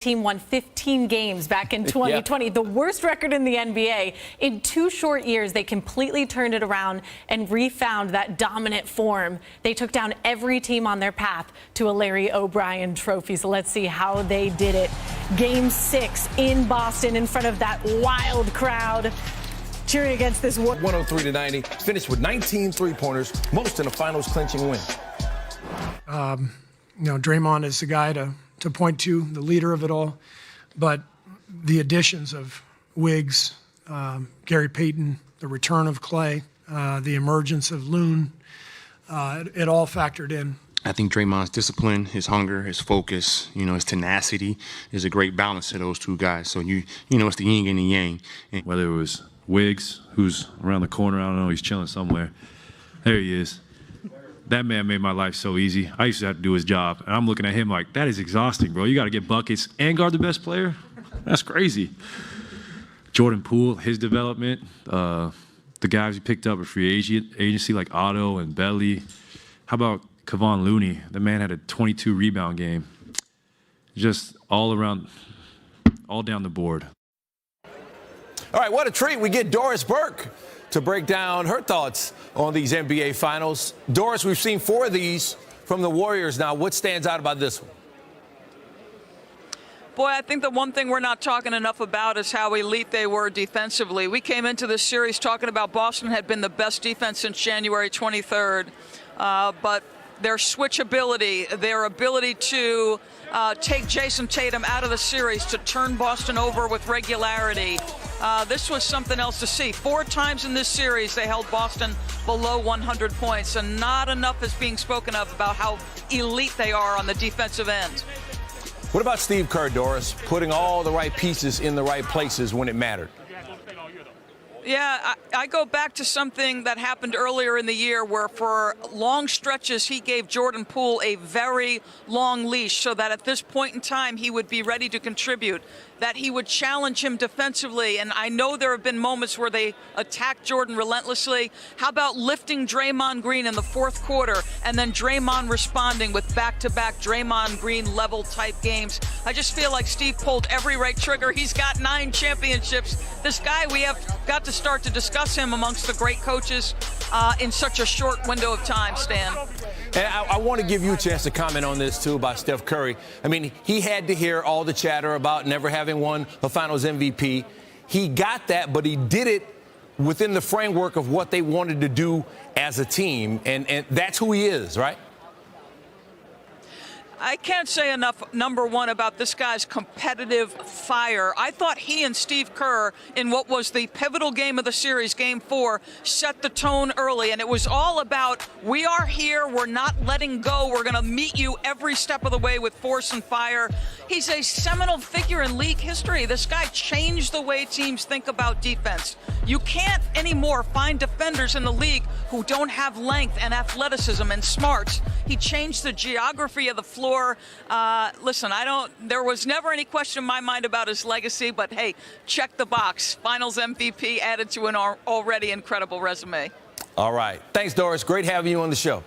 Team won 15 games back in 2020, yeah. The worst record in the NBA. In 2 short years, they completely turned it around and refound that dominant form. They took down every team on their path to a Larry O'Brien trophy. So let's see how they did it. Game 6 in Boston in front of that wild crowd, cheering against this 103-90, finished with 19 three-pointers, most in a finals clinching win. Draymond is the guy to point to, the leader of it all. But the additions of Wiggs, Gary Payton, the return of Clay, the emergence of Loon, it all factored in. I think Draymond's discipline, his hunger, his focus, his tenacity is a great balance to those two guys. So, it's the yin and the yang. And whether it was Wiggs, who's around the corner, I don't know, he's chilling somewhere. There he is. That man made my life so easy. I used to have to do his job. And I'm looking at him like, that is exhausting, bro. You got to get buckets and guard the best player? That's crazy. Jordan Poole, his development, the guys he picked up at free agency like Otto and Belly. How about Kevon Looney? The man had a 22 rebound game. Just all around, all down the board. All right, what a treat. We get Doris Burke to break down her thoughts on these NBA Finals. Doris, we've seen 4 of these from the Warriors now. What stands out about this one? Boy, I think the one thing we're not talking enough about is how elite they were defensively. We came into this series talking about Boston had been the best defense since January 23rd, but their switchability, their ability to take Jason Tatum out of the series, to turn Boston over with regularity. This was something else to see. 4 times in this series, they held Boston below 100 points, and not enough is being spoken of about how elite they are on the defensive end. What about Steve Kerr, Doris, putting all the right pieces in the right places when it mattered? Yeah, I go back to something that happened earlier in the year where for long stretches he gave Jordan Poole a very long leash so that at this point in time he would be ready to contribute, that he would challenge him defensively. And I know there have been moments where they attacked Jordan relentlessly. How about lifting Draymond Green in the 4th quarter and then Draymond responding with back-to-back Draymond Green level type games? I just feel like Steve pulled every right trigger. He's got 9 championships. This guy, we have got to start to discuss him amongst the great coaches in such a short window of time, Stan. And I want to give you a chance to comment on this, too, about Steph Curry. I mean, he had to hear all the chatter about never having won a Finals MVP. He got that, but he did it within the framework of what they wanted to do as a team. And that's who he is, right? I can't say enough, number one, about this guy's competitive fire. I thought he and Steve Kerr, in what was the pivotal game of the series, Game 4, set the tone early. And it was all about, we are here, we're not letting go, we're going to meet you every step of the way with force and fire. He's a seminal figure in league history. This guy changed the way teams think about defense. You can't anymore find defenders in the league who don't have length and athleticism and smarts. He changed the geography of the floor. Listen, there was never any question in my mind about his legacy, but hey, check the box. Finals MVP added to an already incredible resume. All right. Thanks, Doris. Great having you on the show.